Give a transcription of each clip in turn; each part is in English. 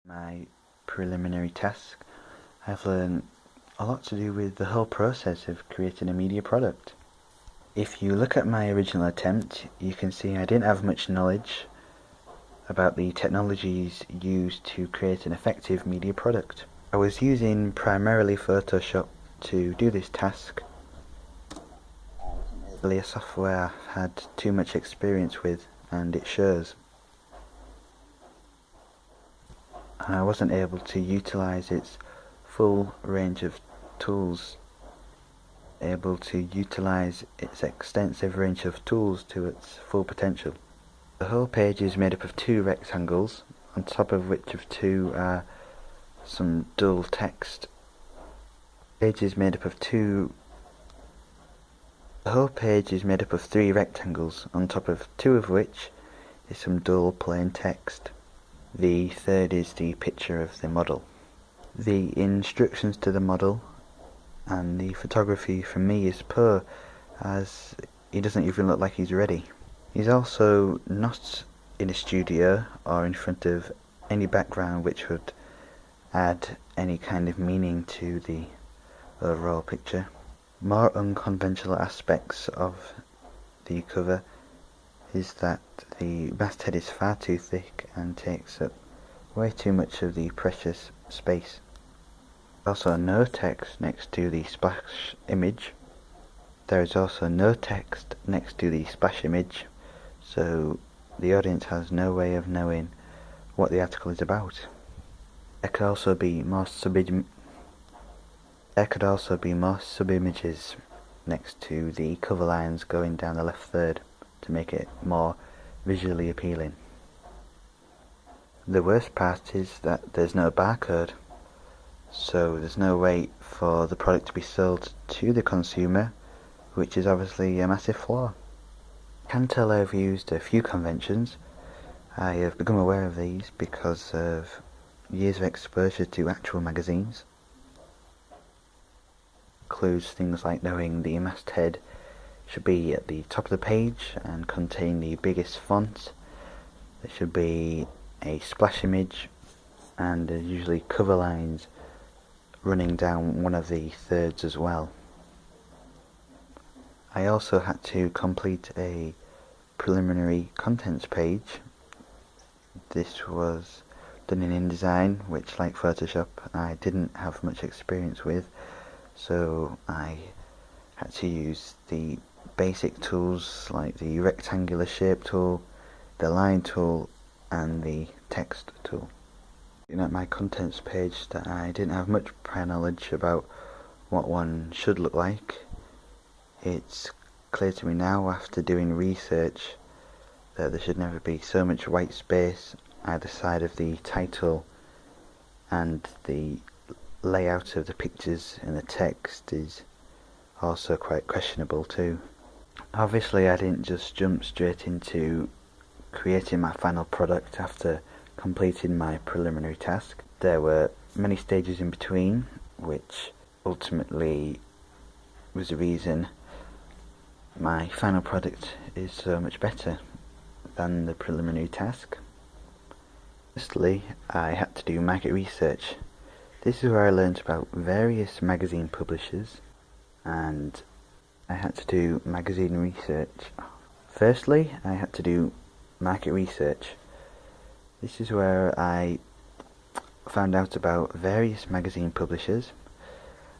My preliminary task, I've learned a lot to do with the whole process of creating a media product. If you look at my original attempt, you can see I didn't have much knowledge about the technologies used to create an effective media product. I was using primarily Photoshop to do this task. Really a software I've had too much experience with, and it shows. I wasn't able to utilize its full range of tools, able to utilize its extensive range of tools to its full potential. The whole page is made up of two rectangles, on top of which of two are some dull text. The whole page is made up of three rectangles, on top of two of which is some dull plain text. The third is the picture of the model. The instructions to the model and the photography from me is poor, as he doesn't even look like he's ready. He's also not in a studio or in front of any background which would add any kind of meaning to the overall picture. More unconventional aspects of the cover is that the masthead is far too thick and takes up way too much of the precious space. Also no text next to the splash image. There is also no text next to the splash image, so the audience has no way of knowing what the article is about. There could also be more sub-images next to the cover lines going down the left third to make it more visually appealing. The worst part is that there's no barcode, so there's no way for the product to be sold to the consumer, which is obviously a massive flaw. I can tell I've used a few conventions. I have become aware of these because of years of exposure to actual magazines. Includes things like knowing the masthead should be at the top of the page and contain the biggest font. There should be a splash image, and there's usually cover lines running down one of the thirds as well. I also had to complete a preliminary contents page. This was done in InDesign, which, like Photoshop, I didn't have much experience with, so I had to use the basic tools like the rectangular shape tool, the line tool, and the text tool. Looking at my contents page, that I didn't have much prior knowledge about what one should look like. It's clear to me now, after doing research, that there should never be so much white space either side of the title, and the layout of the pictures and the text is also quite questionable too. Obviously I didn't just jump straight into creating my final product after completing my preliminary task. There were many stages in between, which ultimately was the reason my final product is so much better than the preliminary task. Firstly, I had to do market research. This is where I learned about various magazine publishers, and I had to do magazine research. Firstly, I had to do market research. This is where I found out about various magazine publishers.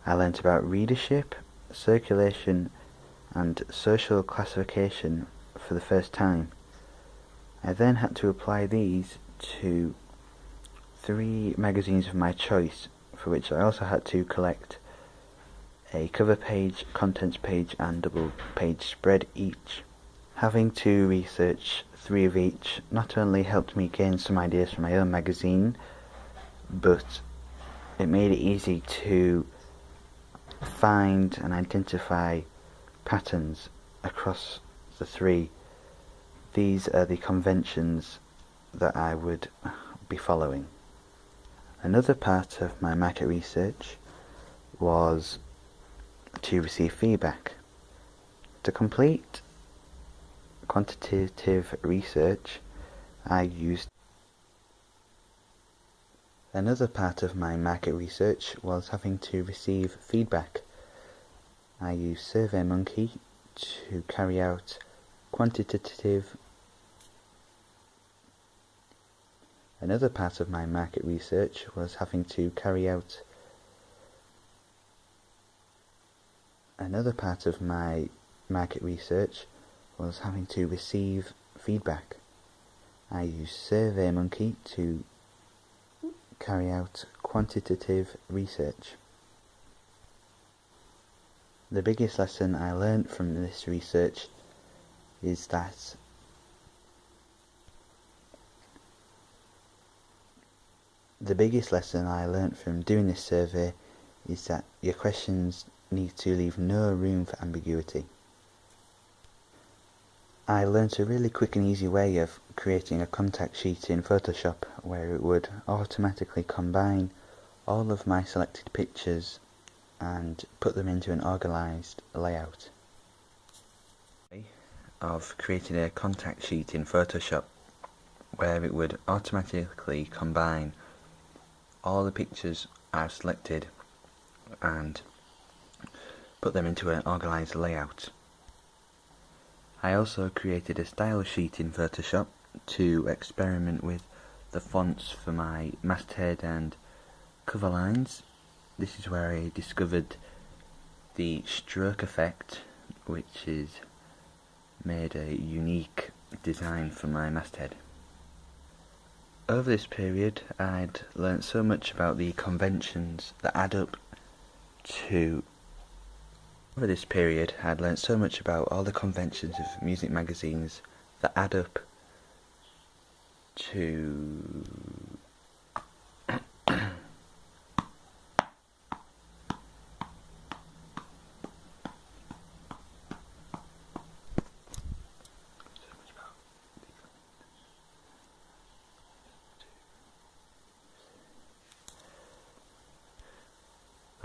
I learnt about readership, circulation, and social classification for the first time. I then had to apply these to 3 magazines of my choice, for which I also had to collect a cover page, contents page, and double page spread each. Having to research 3 of each not only helped me gain some ideas for my own magazine, but it made it easy to find and identify patterns across the 3. These are the conventions that I would be following. Another part of my market research was to receive feedback. To complete quantitative research, I used Another part of my market research was having to receive feedback. I used SurveyMonkey to carry out quantitative. Another part of my market research was having to carry out. Another part of my market research was having to receive feedback. I used SurveyMonkey to carry out quantitative research. The biggest lesson I learned from this research is that doing this survey is that your questions need to leave no room for ambiguity. I learnt a really quick and easy way of creating a contact sheet in Photoshop where it would automatically combine all of my selected pictures and put them into an organised layout. Of creating a contact sheet in Photoshop where it would automatically combine all the pictures I've selected and put them into an organised layout. I also created a style sheet in Photoshop to experiment with the fonts for my masthead and cover lines. This is where I discovered the stroke effect, which is made a unique design for my masthead. Over this period I'd learnt so much about the conventions that add up to all the conventions of music magazines that add up to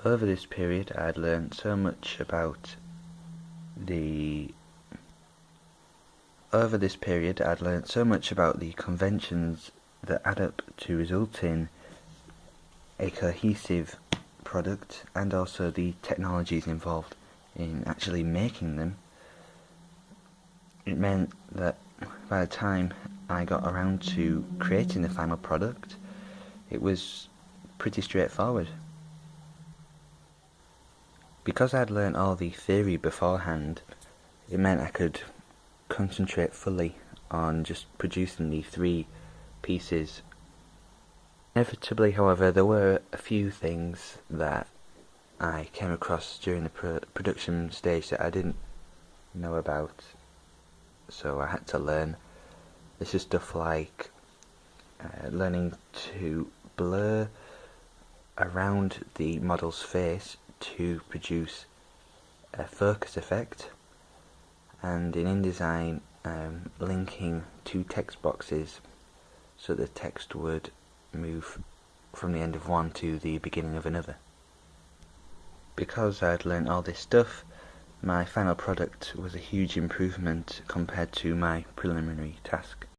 Over this period I'd learnt so much about the conventions that add up to result in a cohesive product, and also the technologies involved in actually making them. It meant that by the time I got around to creating the final product, it was pretty straightforward. Because I'd learnt all the theory beforehand, it meant I could concentrate fully on just producing the 3 pieces. Inevitably, however, there were a few things that I came across during the production stage that I didn't know about, so I had to learn. This is stuff like learning to blur around the model's face to produce a focus effect, and in InDesign linking 2 text boxes so the text would move from the end of one to the beginning of another. Because I'd learnt all this stuff, my final product was a huge improvement compared to my preliminary task.